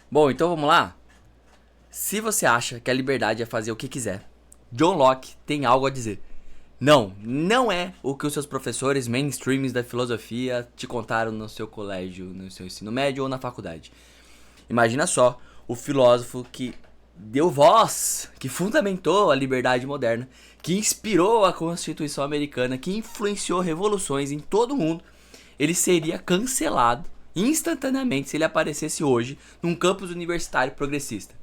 Bom, então vamos lá? Se você acha que a liberdade é fazer o que quiser, John Locke tem algo a dizer. Não, não é o que os seus professores mainstreams da filosofia te contaram no seu colégio, no seu ensino médio ou na faculdade. Imagina só, o filósofo que deu voz, que fundamentou a liberdade moderna, que inspirou a Constituição Americana, que influenciou revoluções em todo o mundo, ele seria cancelado instantaneamente se ele aparecesse hoje num campus universitário progressista.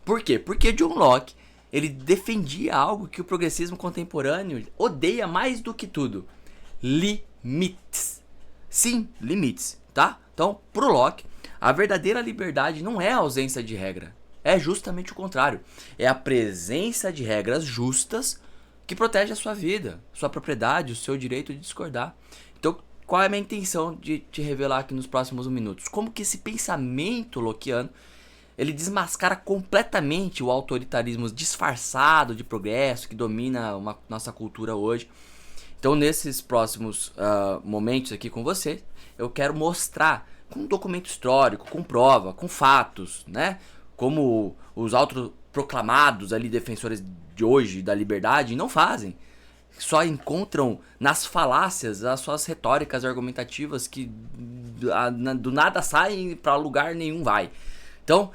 Por quê? Porque John Locke, ele defendia algo que o progressismo contemporâneo odeia mais do que tudo: limites. Sim, limites, tá? Então, pro Locke, a verdadeira liberdade não é a ausência de regra. É justamente o contrário. É a presença de regras justas que protege a sua vida, sua propriedade, o seu direito de discordar. Então, qual é a minha intenção de te revelar aqui nos próximos minutos? Como que esse pensamento lockeano ele desmascara completamente o autoritarismo disfarçado de progresso que domina nossa cultura hoje. Então, nesses próximos momentos aqui com você, eu quero mostrar com um documento histórico, com prova, com fatos, né? Como os autoproclamados ali defensores de hoje da liberdade não fazem. Só encontram nas falácias as suas retóricas argumentativas que do nada saem para lugar nenhum vai. Então,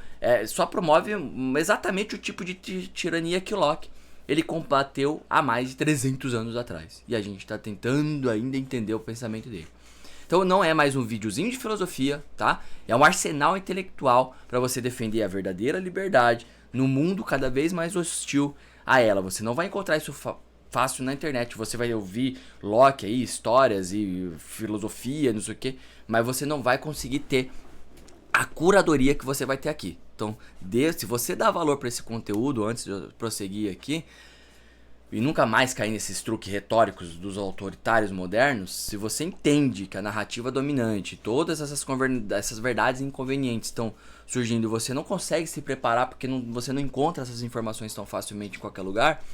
só promove exatamente o tipo de tirania que Locke ele combateu há mais de 300 anos atrás. E a gente está tentando ainda entender o pensamento dele. Então não é mais um videozinho de filosofia, tá? É um arsenal intelectual para você defender a verdadeira liberdade no mundo cada vez mais hostil a ela. Você não vai encontrar isso fácil na internet. Você vai ouvir Locke aí, histórias e filosofia, não sei o que, mas você não vai conseguir ter a curadoria que você vai ter aqui. Então, se você dá valor para esse conteúdo antes de eu prosseguir aqui e nunca mais cair nesses truques retóricos dos autoritários modernos, se você entende que a narrativa dominante, todas essas verdades inconvenientes estão surgindo e você não consegue se preparar porque você não encontra essas informações tão facilmente em qualquer lugar,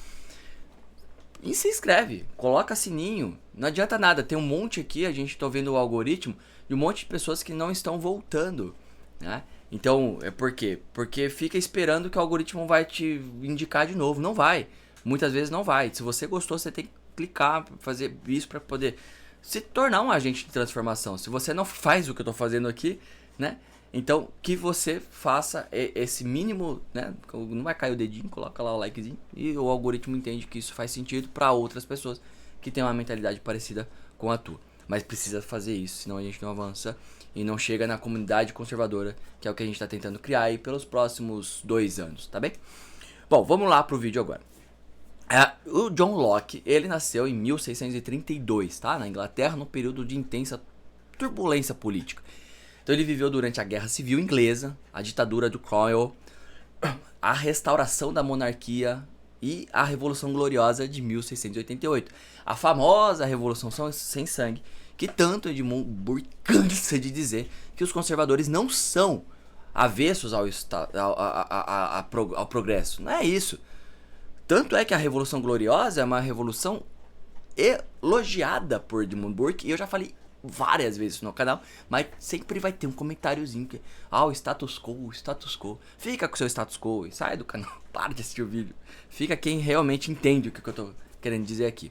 e se inscreve, coloca sininho, não adianta nada, tem um monte aqui, a gente tá vendo o algoritmo de um monte de pessoas que não estão voltando, né? Então, é por quê? Porque fica esperando que o algoritmo vai te indicar de novo, não vai, muitas vezes não vai. Se você gostou, você tem que clicar, fazer isso para poder se tornar um agente de transformação. Se você não faz o que eu tô fazendo aqui, né? Então, que você faça esse mínimo, né? Não vai cair o dedinho, coloca lá o likezinho e o algoritmo entende que isso faz sentido para outras pessoas que têm uma mentalidade parecida com a tua. Mas precisa fazer isso, senão a gente não avança e não chega na comunidade conservadora, que é o que a gente está tentando criar aí pelos próximos 2 anos, tá bem? Bom, vamos lá pro vídeo agora. O John Locke, ele nasceu em 1632, tá? Na Inglaterra, num período de intensa turbulência política. Então ele viveu durante a Guerra Civil Inglesa, a ditadura do Cromwell, a restauração da monarquia e a Revolução Gloriosa de 1688. A famosa Revolução Sem Sangue, que tanto Edmund Burke cansa de dizer que os conservadores não são avessos ao progresso. Não é isso. Tanto é que a Revolução Gloriosa é uma revolução elogiada por Edmund Burke, e eu já falei várias vezes no canal, mas sempre vai ter um comentáriozinho que o status quo, o status quo. Fica com o seu status quo e sai do canal, para de assistir o vídeo. Fica quem realmente entende o que eu tô querendo dizer aqui.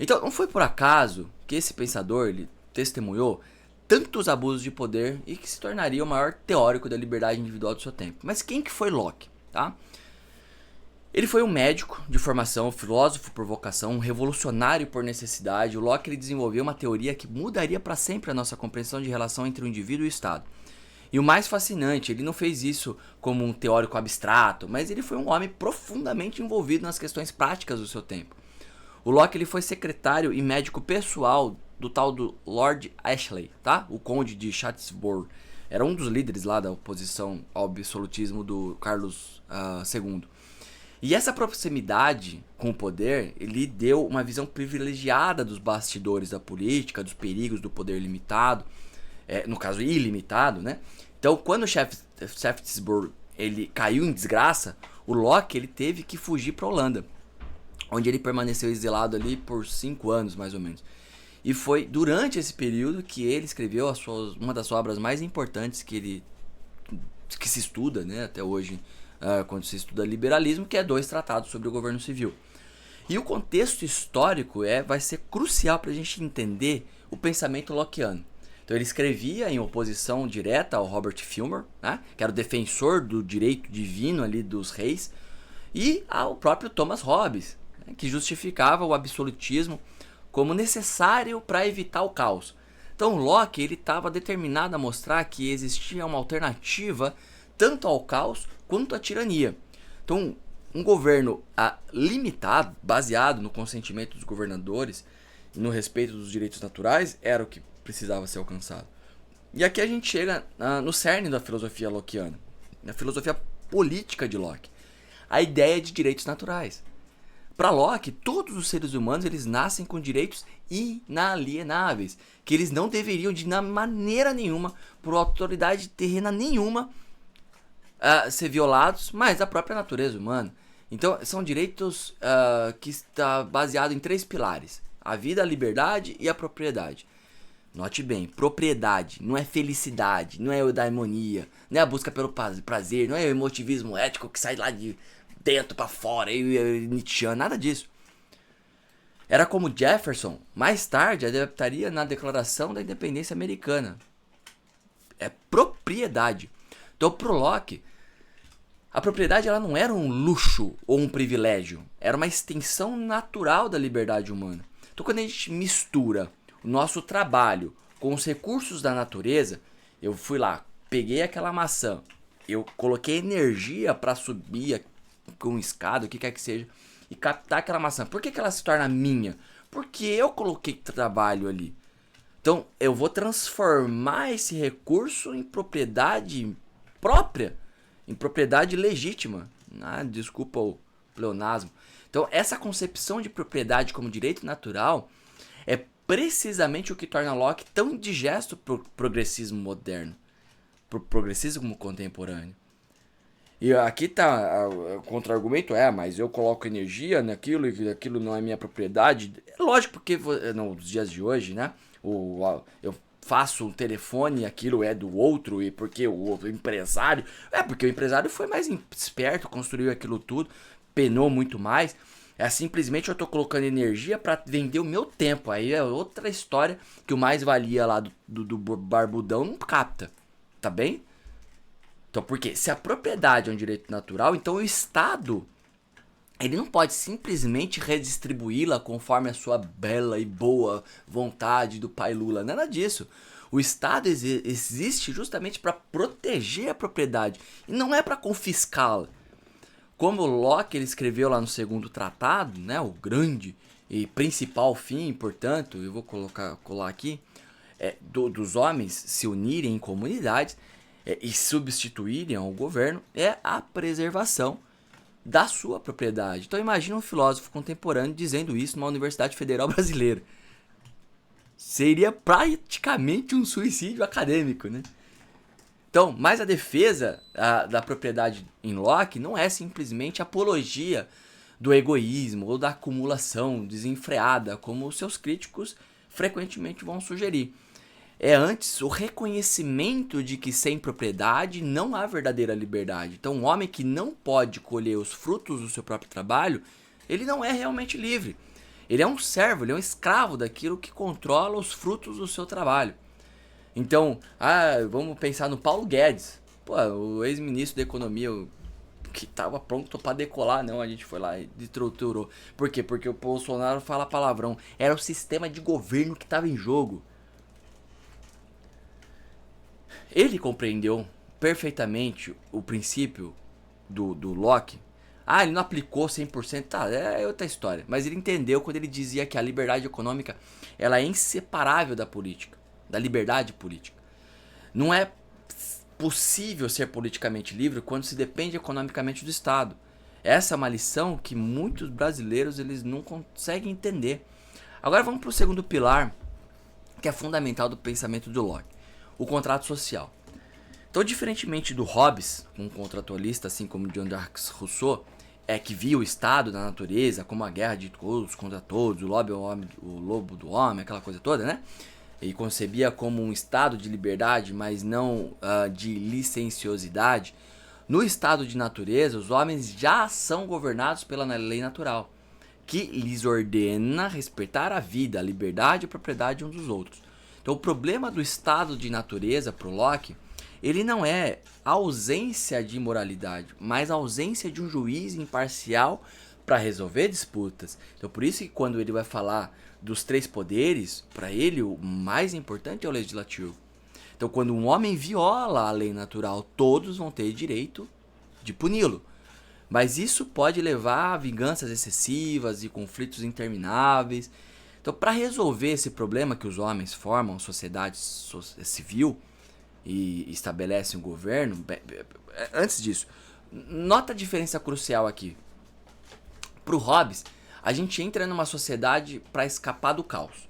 Então, não foi por acaso que esse pensador ele testemunhou tantos abusos de poder e que se tornaria o maior teórico da liberdade individual do seu tempo. Mas quem que foi Locke, tá? Ele foi um médico de formação, filósofo por vocação, um revolucionário por necessidade. O Locke ele desenvolveu uma teoria que mudaria para sempre a nossa compreensão de relação entre o indivíduo e o Estado. E o mais fascinante, ele não fez isso como um teórico abstrato, mas ele foi um homem profundamente envolvido nas questões práticas do seu tempo. O Locke ele foi secretário e médico pessoal do tal do Lord Ashley, tá? O conde de Shaftesbury. Era um dos líderes lá da oposição ao absolutismo do Carlos II. E essa proximidade com o poder, ele deu uma visão privilegiada dos bastidores da política, dos perigos do poder limitado, no caso ilimitado, né? Então, quando o Shaftesbury ele caiu em desgraça, o Locke ele teve que fugir para a Holanda, onde ele permaneceu exilado ali por 5 anos, mais ou menos. E foi durante esse período que ele escreveu uma das obras mais importantes que ele que se estuda, né, até hoje, quando se estuda liberalismo, que é 2 tratados sobre o governo civil. E o contexto histórico vai ser crucial para a gente entender o pensamento lockeano. Então ele escrevia em oposição direta ao Robert Filmer, né, que era o defensor do direito divino ali dos reis, e ao próprio Thomas Hobbes, né, que justificava o absolutismo como necessário para evitar o caos. Então Locke estava determinado a mostrar que existia uma alternativa tanto ao caos quanto à tirania. Então um governo limitado, baseado no consentimento dos governadores e no respeito dos direitos naturais, era o que precisava ser alcançado. E aqui a gente chega no cerne da filosofia lockeana, na filosofia política de Locke, a ideia de direitos naturais. Para Locke, todos os seres humanos eles nascem com direitos inalienáveis, que eles não deveriam de maneira nenhuma, por autoridade terrena nenhuma, ser violados, mas a própria natureza humana. Então são direitos que está baseado em 3 pilares: a vida, a liberdade e a propriedade. Note bem, propriedade não é felicidade, não é eudaimonia, não é a busca pelo prazer, não é o emotivismo ético que sai lá de dentro para fora, Nietzscheano, nada disso. Era como Jefferson, mais tarde, adaptaria na Declaração da Independência Americana. É propriedade. Então, pro Locke, a propriedade ela não era um luxo ou um privilégio, era uma extensão natural da liberdade humana. Então, quando a gente mistura o nosso trabalho com os recursos da natureza, eu fui lá, peguei aquela maçã, eu coloquei energia para subir com escada, o que quer que seja, e captar aquela maçã. Por que ela se torna minha? Porque eu coloquei trabalho ali. Então, eu vou transformar esse recurso em propriedade própria, em propriedade legítima. Desculpa o pleonasmo. Então, essa concepção de propriedade como direito natural é precisamente o que torna Locke tão indigesto para o progressismo moderno, para o progressismo contemporâneo. E aqui tá o contra-argumento mas eu coloco energia naquilo e aquilo não é minha propriedade. É lógico, porque nos dias de hoje, né, eu faço um telefone e aquilo é do outro, e porque o empresário... porque o empresário foi mais esperto, construiu aquilo tudo, penou muito mais. Simplesmente eu tô colocando energia para vender o meu tempo. Aí é outra história que o mais-valia lá do barbudão não capta, tá bem? Então, porque se a propriedade é um direito natural, então o Estado ele não pode simplesmente redistribuí-la conforme a sua bela e boa vontade do pai Lula. Nada disso. O Estado existe justamente para proteger a propriedade e não é para confiscá-la. Como Locke ele escreveu lá no segundo tratado, né, o grande e principal fim, portanto, eu vou colar aqui, dos homens se unirem em comunidades e substituírem ao governo, é a preservação da sua propriedade. Então imagina um filósofo contemporâneo dizendo isso numa Universidade Federal Brasileira. Seria praticamente um suicídio acadêmico, né? Então, mas a defesa da propriedade em Locke não é simplesmente apologia do egoísmo ou da acumulação desenfreada, como os seus críticos frequentemente vão sugerir. É antes o reconhecimento de que sem propriedade não há verdadeira liberdade. Então, um homem que não pode colher os frutos do seu próprio trabalho, ele não é realmente livre. Ele é um servo, ele é um escravo daquilo que controla os frutos do seu trabalho. Então, vamos pensar no Paulo Guedes, o ex-ministro da Economia, que estava pronto para decolar. Não, a gente foi lá e destruturou. Por quê? Porque o Bolsonaro fala palavrão. Era o sistema de governo que estava em jogo. Ele compreendeu perfeitamente o princípio do Locke. Ele não aplicou 100%, é outra história. Mas ele entendeu quando ele dizia que a liberdade econômica ela é inseparável da política, da liberdade política. Não é possível ser politicamente livre quando se depende economicamente do Estado. Essa é uma lição que muitos brasileiros eles não conseguem entender. Agora vamos para o segundo pilar, que é fundamental do pensamento do Locke, o contrato social. Então, diferentemente do Hobbes, um contratualista, assim como Jean-Jacques Rousseau, que via o Estado da natureza como a guerra de todos contra todos, o lobo do homem, aquela coisa toda, né? e concebia como um estado de liberdade, mas não de licenciosidade, no estado de natureza, os homens já são governados pela lei natural, que lhes ordena respeitar a vida, a liberdade e a propriedade uns dos outros. Então, o problema do estado de natureza para o Locke, ele não é a ausência de moralidade, mas a ausência de um juiz imparcial para resolver disputas. Então, por isso que quando ele vai falar dos três poderes, para ele o mais importante é o legislativo. Então, quando um homem viola a lei natural, todos vão ter direito de puni-lo. Mas isso pode levar a vinganças excessivas e conflitos intermináveis. Então, para resolver esse problema que os homens formam, sociedade civil, e estabelecem um governo, antes disso, nota a diferença crucial aqui. Para o Hobbes, a gente entra numa sociedade para escapar do caos.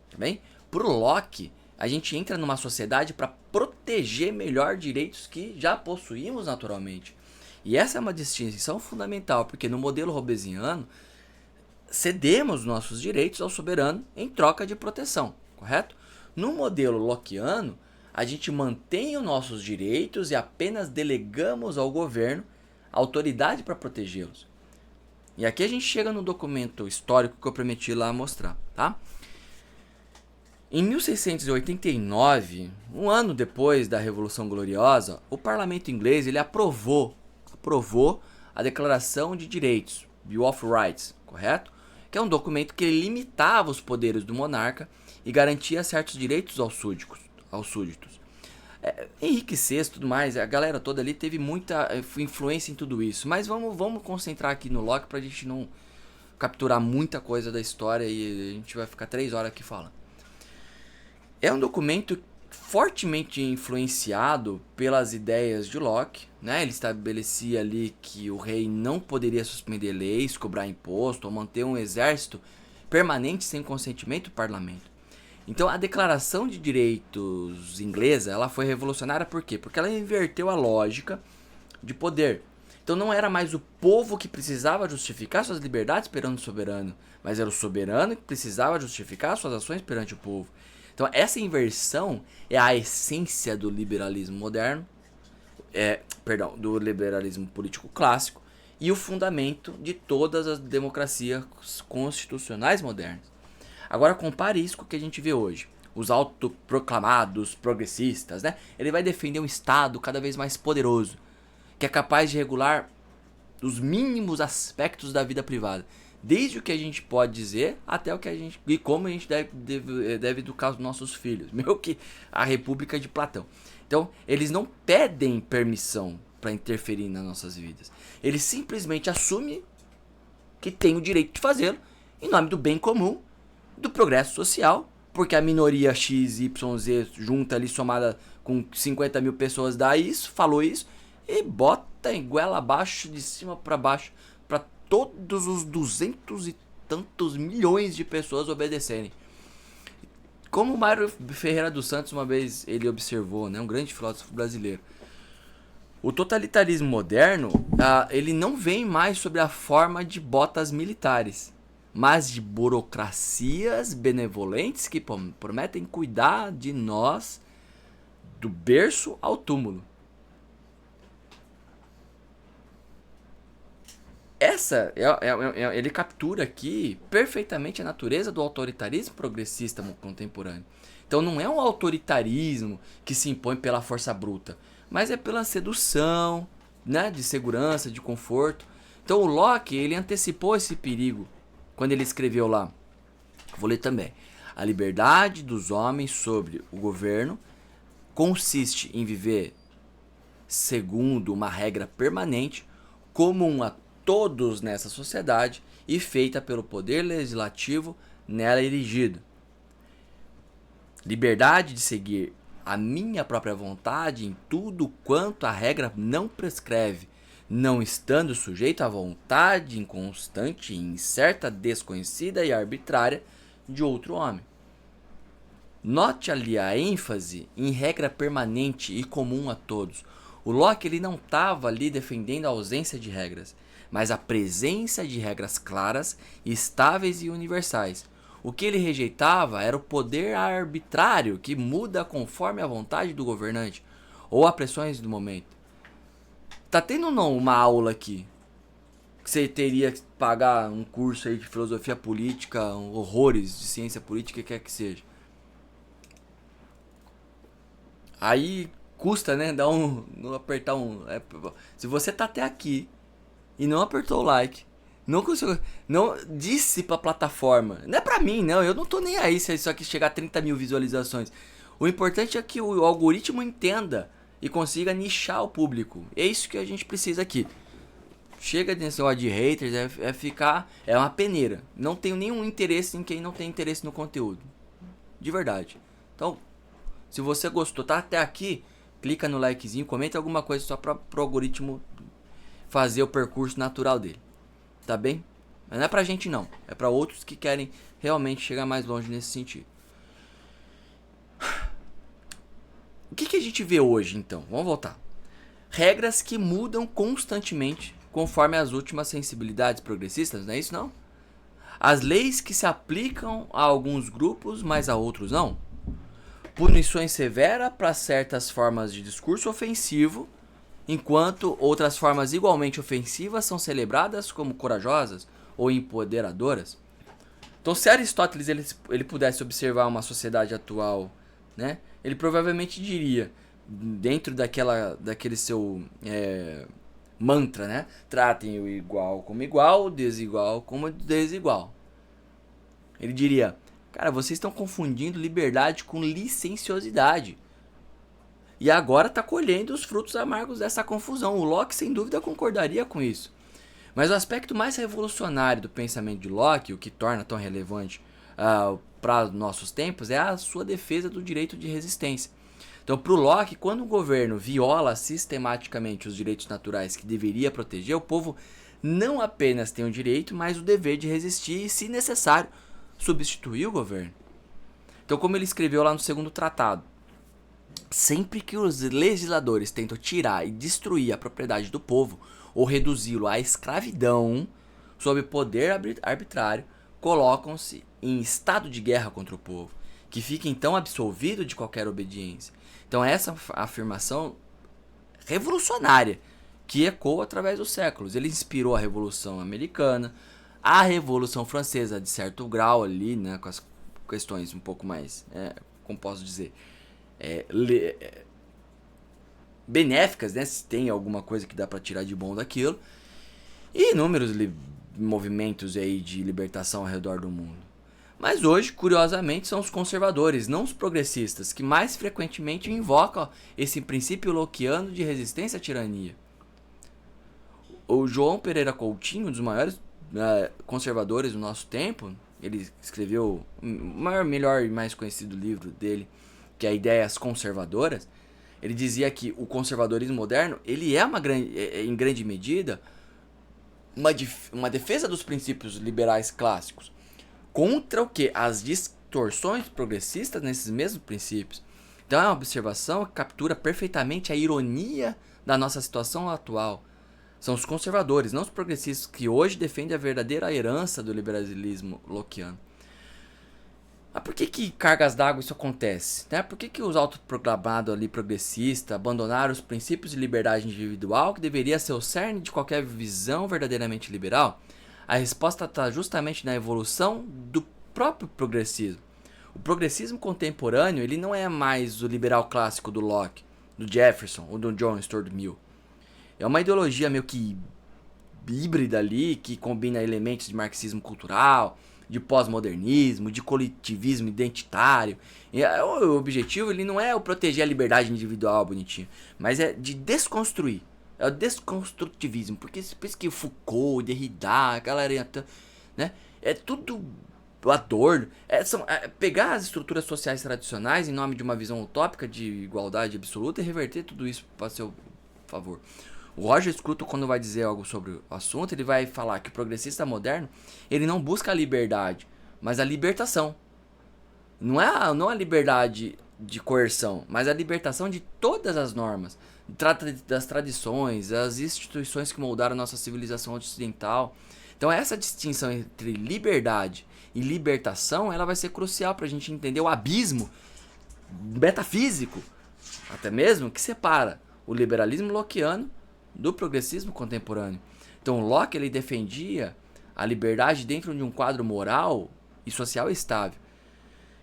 Tá bem? Para o Locke, a gente entra numa sociedade para proteger melhor direitos que já possuímos naturalmente. E essa é uma distinção fundamental, porque no modelo hobbesiano, cedemos nossos direitos ao soberano em troca de proteção, correto? No modelo lockeano, a gente mantém os nossos direitos e apenas delegamos ao governo a autoridade para protegê-los. E aqui a gente chega no documento histórico que eu prometi lá mostrar, tá? Em 1689, um ano depois da Revolução Gloriosa, o parlamento inglês ele aprovou a Declaração de Direitos, Bill of Rights, correto? Que é um documento que limitava os poderes do monarca e garantia certos direitos aos súditos. Henrique VI e tudo mais, a galera toda ali teve muita influência em tudo isso. Mas vamos concentrar aqui no Locke pra gente não capturar muita coisa da história e a gente vai ficar 3 horas aqui falando. É um documento fortemente influenciado pelas ideias de Locke, né? Ele estabelecia ali que o rei não poderia suspender leis, cobrar imposto ou manter um exército permanente sem consentimento do parlamento. Então a Declaração de Direitos inglesa, ela foi revolucionária por quê? Porque ela inverteu a lógica de poder. Então não era mais o povo que precisava justificar suas liberdades perante o soberano, mas era o soberano que precisava justificar suas ações perante o povo. Então essa inversão é a essência do liberalismo moderno, do liberalismo político clássico e o fundamento de todas as democracias constitucionais modernas. Agora compare isso com o que a gente vê hoje. Os autoproclamados progressistas, né? Ele vai defender um Estado cada vez mais poderoso, que é capaz de regular os mínimos aspectos da vida privada. Desde o que a gente pode dizer até o que a gente e como a gente deve educar os nossos filhos. Meio que a República de Platão. Então, eles não pedem permissão para interferir nas nossas vidas. Eles simplesmente assumem que tem o direito de fazê-lo em nome do bem comum, do progresso social, porque a minoria XYZ junta ali somada com 50 mil pessoas dá isso, falou isso, e bota em goela abaixo, de cima para baixo, para todos os 200 e tantos milhões de pessoas obedecerem. Como o Mário Ferreira dos Santos uma vez ele observou, né, um grande filósofo brasileiro, o totalitarismo moderno ele não vem mais sobre a forma de botas militares, mas de burocracias benevolentes que prometem cuidar de nós do berço ao túmulo. Ele captura aqui perfeitamente a natureza do autoritarismo progressista contemporâneo. Então não é um autoritarismo que se impõe pela força bruta, mas é pela sedução, né, de segurança, de conforto. Então o Locke ele antecipou esse perigo quando ele escreveu lá, vou ler também, a liberdade dos homens sobre o governo consiste em viver segundo uma regra permanente, comum a todos nessa sociedade e feita pelo poder legislativo nela erigido. Liberdade de seguir a minha própria vontade em tudo quanto a regra não prescreve, não estando sujeito à vontade inconstante, incerta, desconhecida e arbitrária de outro homem. Note ali a ênfase em regra permanente e comum a todos. O Locke ele não estava ali defendendo a ausência de regras, mas a presença de regras claras, estáveis e universais. O que ele rejeitava era o poder arbitrário que muda conforme a vontade do governante ou as pressões do momento. Tá tendo ou não uma aula aqui que você teria que pagar um curso aí de filosofia política, horrores de ciência política, quer que seja. Aí custa, né? Dar não apertar um. Se você tá até aqui e não apertou o like, não conseguiu, não disse pra plataforma, não é pra mim, não, eu não tô nem aí se isso aqui chegar a 30 mil visualizações. O importante é que o algoritmo entenda e consiga nichar o público. É isso que a gente precisa aqui. Chega desse negócio de haters, é uma peneira. Não tenho nenhum interesse em quem não tem interesse no conteúdo. De verdade. Então, se você gostou, tá até aqui, clica no likezinho, comenta alguma coisa só para pro algoritmo fazer o percurso natural dele. Tá bem? Mas não é pra gente não, é pra outros que querem realmente chegar mais longe nesse sentido. O que a gente vê hoje então? Vamos voltar. Regras que mudam constantemente conforme as últimas sensibilidades progressistas, não é isso não? As leis que se aplicam a alguns grupos, mas a outros não. Punições severas para certas formas de discurso ofensivo, enquanto outras formas igualmente ofensivas são celebradas como corajosas ou empoderadoras. Então, se Aristóteles ele pudesse observar uma sociedade atual, né, ele provavelmente diria, dentro daquele seu mantra, né, tratem o igual como igual, o desigual como desigual. Ele diria, cara, vocês estão confundindo liberdade com licenciosidade. E agora está colhendo os frutos amargos dessa confusão. O Locke, sem dúvida, concordaria com isso. Mas o aspecto mais revolucionário do pensamento de Locke, o que torna tão relevante para nossos tempos, é a sua defesa do direito de resistência. Então, para o Locke, quando o governo viola sistematicamente os direitos naturais que deveria proteger, o povo não apenas tem o direito, mas o dever de resistir e, se necessário, substituir o governo. Então, como ele escreveu lá no segundo tratado, sempre que os legisladores tentam tirar e destruir a propriedade do povo ou reduzi-lo à escravidão sob poder arbitrário, colocam-se em estado de guerra contra o povo, que fica então absolvido de qualquer obediência. Então essa afirmação revolucionária que ecoa através dos séculos. Ele inspirou a Revolução Americana, a Revolução Francesa de certo grau ali, né, com as questões um pouco mais, como posso dizer, benéficas, né, se tem alguma coisa que dá para tirar de bom daquilo, e inúmeros movimentos aí de libertação ao redor do mundo. Mas hoje, curiosamente, são os conservadores, não os progressistas, que mais frequentemente invocam esse princípio lockeano de resistência à tirania. O João Pereira Coutinho, um dos maiores conservadores do nosso tempo, ele escreveu o maior, melhor e mais conhecido livro dele, que é Ideias Conservadoras. Ele dizia que o conservadorismo moderno, ele é em grande medida uma defesa dos princípios liberais clássicos contra o que? As distorções progressistas nesses mesmos princípios. Então é uma observação que captura perfeitamente a ironia da nossa situação atual. São os conservadores, não os progressistas, que hoje defendem a verdadeira herança do liberalismo lockeano. Mas por que cargas d'água isso acontece? Né? Por que os autoproclamados ali progressistas abandonaram os princípios de liberdade individual, que deveria ser o cerne de qualquer visão verdadeiramente liberal? A resposta está justamente na evolução do próprio progressismo. O progressismo contemporâneo ele não é mais o liberal clássico do Locke, do Jefferson ou do John Stuart Mill. É uma ideologia meio que híbrida ali, que combina elementos de marxismo cultural, de pós-modernismo, de coletivismo identitário. E o objetivo ele não é o proteger a liberdade individual bonitinho, mas é de desconstruir. É o desconstrutivismo, porque você pensa que Foucault, Derrida, a galera, né? É tudo Adorno. Pegar as estruturas sociais tradicionais em nome de uma visão utópica de igualdade absoluta e reverter tudo isso para seu favor. O Roger Scruton, quando vai dizer algo sobre o assunto, ele vai falar que o progressista moderno, ele não busca a liberdade, mas a libertação. Não a liberdade de coerção, mas a libertação de todas as normas. Trata das tradições, as instituições que moldaram a nossa civilização ocidental. Então essa distinção entre liberdade e libertação, ela vai ser crucial para a gente entender o abismo metafísico, até mesmo, que separa o liberalismo lockeano do progressismo contemporâneo. Então Locke, ele defendia a liberdade dentro de um quadro moral e social estável.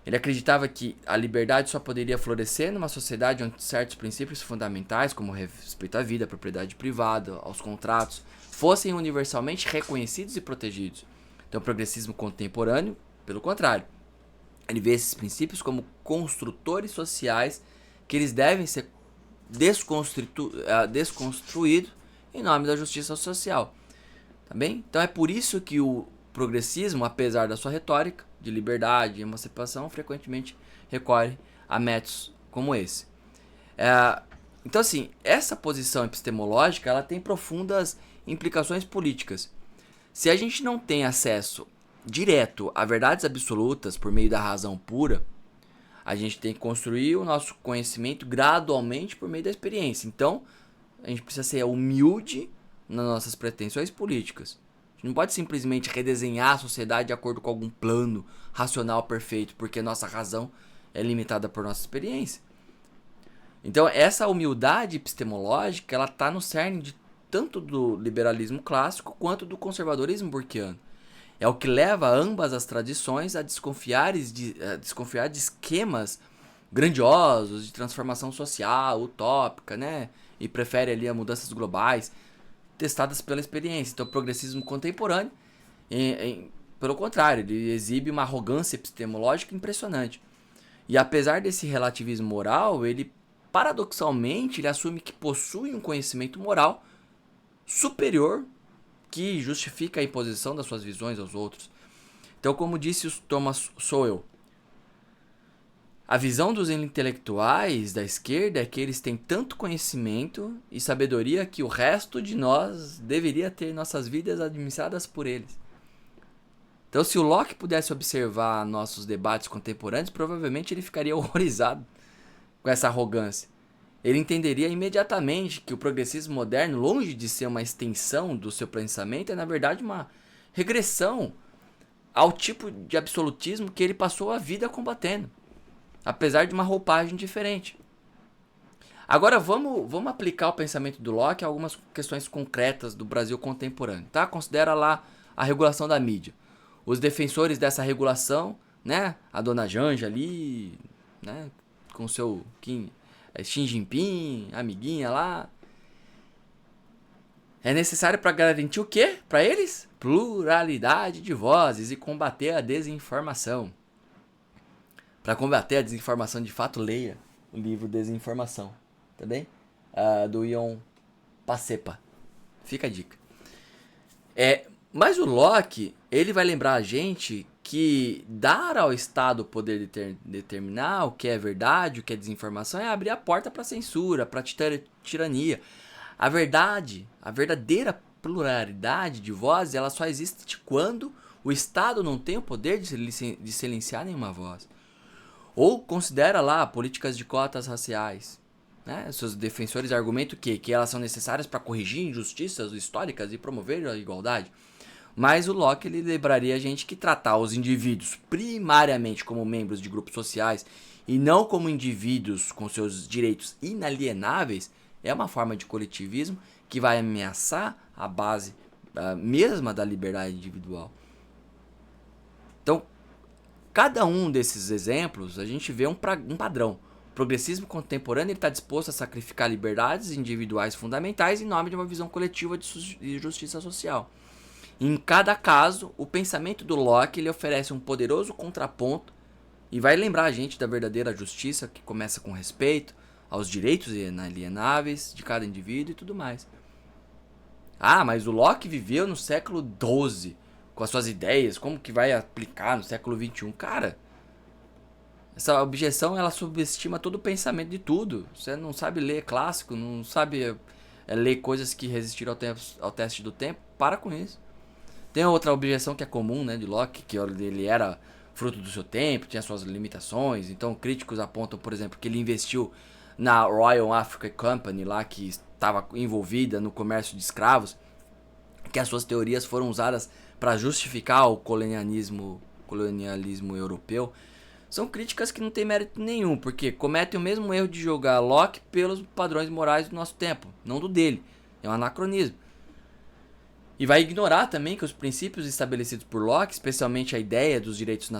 Ele acreditava que a liberdade só poderia florescer numa sociedade onde certos princípios fundamentais, como o respeito à vida, à propriedade privada, aos contratos, fossem universalmente reconhecidos e protegidos. Então o progressismo contemporâneo, pelo contrário, ele vê esses princípios como construtores sociais que eles devem ser desconstruídos em nome da justiça social. Tá bem? Então é por isso que o progressismo, apesar da sua retórica de liberdade e emancipação, frequentemente recorre a métodos como esse. Então, assim, essa posição epistemológica ela tem profundas implicações políticas. Se a gente não tem acesso direto a verdades absolutas por meio da razão pura, a gente tem que construir o nosso conhecimento gradualmente por meio da experiência. Então, a gente precisa ser humilde nas nossas pretensões políticas. A gente não pode simplesmente redesenhar a sociedade de acordo com algum plano racional perfeito, porque nossa razão é limitada por nossa experiência. Então, essa humildade epistemológica, ela está no cerne de tanto do liberalismo clássico quanto do conservadorismo burkeano. É o que leva ambas as tradições a desconfiar de esquemas grandiosos de transformação social, utópica, né? E prefere ali as mudanças globais testadas pela experiência. Então, o progressismo contemporâneo, pelo contrário, ele exibe uma arrogância epistemológica impressionante. E apesar desse relativismo moral, ele, paradoxalmente, ele assume que possui um conhecimento moral superior que justifica a imposição das suas visões aos outros. Então, como disse o Thomas Sowell, a visão dos intelectuais da esquerda é que eles têm tanto conhecimento e sabedoria que o resto de nós deveria ter nossas vidas administradas por eles. Então, se o Locke pudesse observar nossos debates contemporâneos, provavelmente ele ficaria horrorizado com essa arrogância. Ele entenderia imediatamente que o progressismo moderno, longe de ser uma extensão do seu pensamento, é na verdade uma regressão ao tipo de absolutismo que ele passou a vida combatendo, apesar de uma roupagem diferente. Agora vamos aplicar o pensamento do Locke a algumas questões concretas do Brasil contemporâneo, tá? Considera lá a regulação da mídia. Os defensores dessa regulação, né? A dona Janja ali, né? Com seu Xi Jinping, amiguinha lá. É necessário para garantir o quê? Para eles? Pluralidade de vozes e combater a desinformação. Para combater a desinformação, de fato, leia o livro Desinformação, tá bem? Do Ion Pacepa. Fica a dica. Mas o Locke, ele vai lembrar a gente que dar ao Estado o poder de determinar o que é verdade, o que é desinformação, é abrir a porta para censura, para tirania. A verdadeira pluralidade de vozes, ela só existe quando o Estado não tem o poder de silenciar nenhuma voz. Ou considera lá políticas de cotas raciais. Né? Seus defensores argumentam que elas são necessárias para corrigir injustiças históricas e promover a igualdade. Mas o Locke ele lembraria a gente que tratar os indivíduos primariamente como membros de grupos sociais e não como indivíduos com seus direitos inalienáveis é uma forma de coletivismo que vai ameaçar a base mesma da liberdade individual. Então, cada um desses exemplos a gente vê um padrão. O progressismo contemporâneo está disposto a sacrificar liberdades individuais fundamentais em nome de uma visão coletiva de justiça social. Em cada caso, o pensamento do Locke ele oferece um poderoso contraponto e vai lembrar a gente da verdadeira justiça que começa com respeito aos direitos inalienáveis de cada indivíduo e tudo mais. Mas o Locke viveu no século XII com as suas ideias, como que vai aplicar no século XXI? Cara, essa objeção ela subestima todo o pensamento de tudo. Você não sabe ler clássico, não sabe ler coisas que resistiram ao teste do tempo. Para com isso. Tem outra objeção que é comum, né, de Locke, que ele era fruto do seu tempo, tinha suas limitações. Então críticos apontam, por exemplo, que ele investiu na Royal African Company, lá que estava envolvida no comércio de escravos, que as suas teorias foram usadas para justificar o colonialismo europeu, são críticas que não têm mérito nenhum, porque cometem o mesmo erro de julgar Locke pelos padrões morais do nosso tempo, não do dele. É um anacronismo. E vai ignorar também que os princípios estabelecidos por Locke, especialmente a ideia dos direitos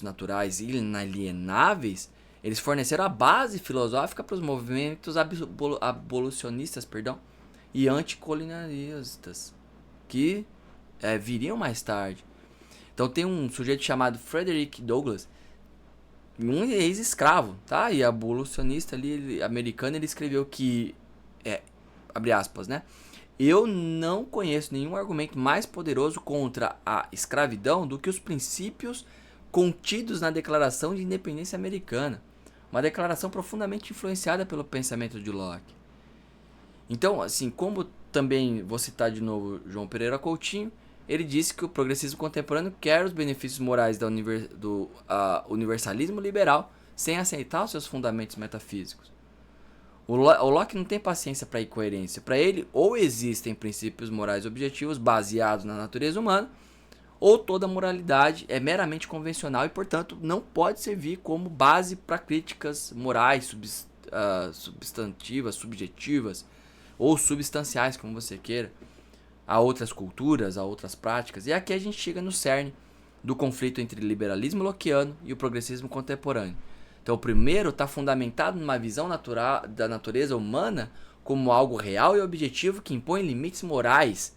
naturais inalienáveis, eles forneceram a base filosófica para os movimentos abolicionistas e anticolonialistas, que viriam mais tarde. Então tem um sujeito chamado Frederick Douglass, um ex-escravo, tá? E abolicionista ali, americano, ele escreveu que, abre aspas, né? Eu não conheço nenhum argumento mais poderoso contra a escravidão do que os princípios contidos na Declaração de Independência Americana. Uma declaração profundamente influenciada pelo pensamento de Locke. Então, assim, como também vou citar de novo João Pereira Coutinho, ele disse que o progressismo contemporâneo quer os benefícios morais do universalismo liberal sem aceitar os seus fundamentos metafísicos. O Locke não tem paciência para incoerência. Para ele, ou existem princípios morais objetivos baseados na natureza humana, ou toda moralidade é meramente convencional e, portanto, não pode servir como base para críticas morais substantivas, subjetivas ou substanciais, como você queira, a outras culturas, a outras práticas. E aqui a gente chega no cerne do conflito entre o liberalismo lockeano e o progressismo contemporâneo. Então, o primeiro está fundamentado numa visão natural da natureza humana como algo real e objetivo que impõe limites morais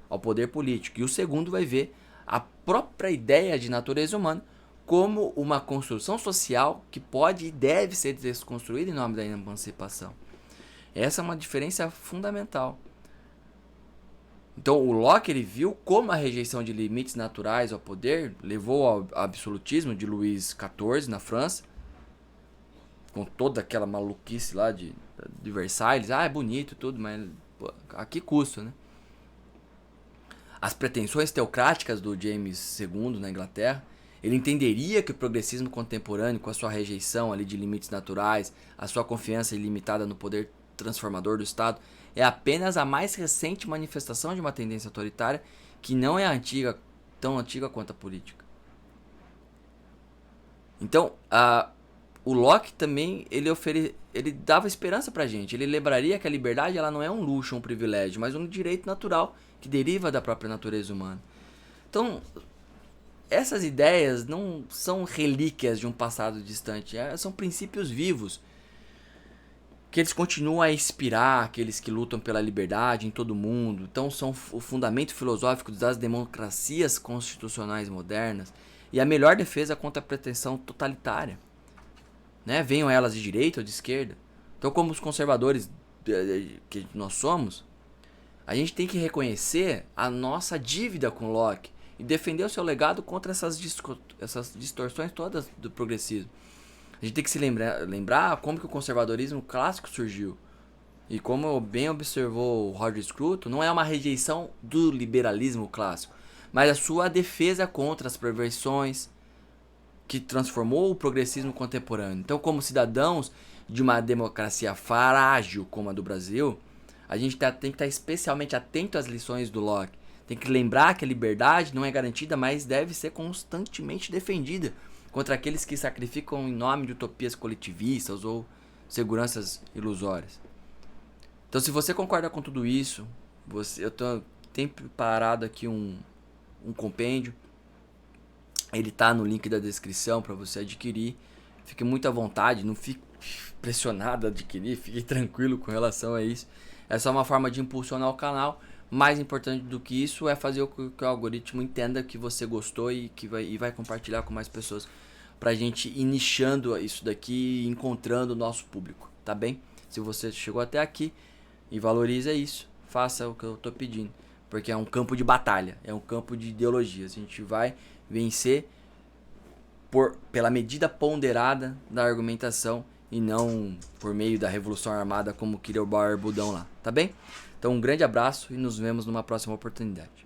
ao poder político. E o segundo vai ver a própria ideia de natureza humana como uma construção social que pode e deve ser desconstruída em nome da emancipação. Essa é uma diferença fundamental. Então, o Locke ele viu como a rejeição de limites naturais ao poder levou ao absolutismo de Luís XIV na França, com toda aquela maluquice lá de Versailles. É bonito tudo, mas pô, a que custo, né? As pretensões teocráticas do James II na Inglaterra. Ele entenderia que o progressismo contemporâneo, com a sua rejeição ali de limites naturais, a sua confiança ilimitada no poder transformador do Estado, é apenas a mais recente manifestação de uma tendência autoritária que não é tão antiga quanto a política. Então, o Locke também, ele dava esperança pra gente. Ele lembraria que a liberdade ela não é um luxo, um privilégio, mas um direito natural que deriva da própria natureza humana. Então, essas ideias não são relíquias de um passado distante, são princípios vivos, que eles continuam a inspirar aqueles que lutam pela liberdade em todo o mundo. Então, são o fundamento filosófico das democracias constitucionais modernas e a melhor defesa contra a pretensão totalitária. Né? Venham elas de direita ou de esquerda. Então, como os conservadores que nós somos, a gente tem que reconhecer a nossa dívida com Locke e defender o seu legado contra essas distorções todas do progressismo. A gente tem que se lembrar como que o conservadorismo clássico surgiu. E como bem observou o Roger Scruton, não é uma rejeição do liberalismo clássico, mas a sua defesa contra as perversões que transformou o progressismo contemporâneo. Então, como cidadãos de uma democracia frágil como a do Brasil, a gente tem que estar especialmente atento às lições do Locke. Tem que lembrar que a liberdade não é garantida, mas deve ser constantemente defendida contra aqueles que sacrificam em nome de utopias coletivistas ou seguranças ilusórias. Então, se você concorda com tudo isso, eu tenho preparado aqui um compêndio. Ele tá no link da descrição para você adquirir. Fique muito à vontade, não fique pressionado a adquirir, fique tranquilo com relação a isso. É só uma forma de impulsionar o canal. Mais importante do que isso é fazer com que o algoritmo entenda que você gostou e vai compartilhar com mais pessoas, pra gente ir nichando isso daqui e encontrando o nosso público, tá bem? Se você chegou até aqui e valoriza isso, faça o que eu tô pedindo, porque é um campo de batalha, é um campo de ideologias. A gente vai vencer pela medida ponderada da argumentação e não por meio da revolução armada como queria o barbudão lá, tá bem? Então um grande abraço e nos vemos numa próxima oportunidade.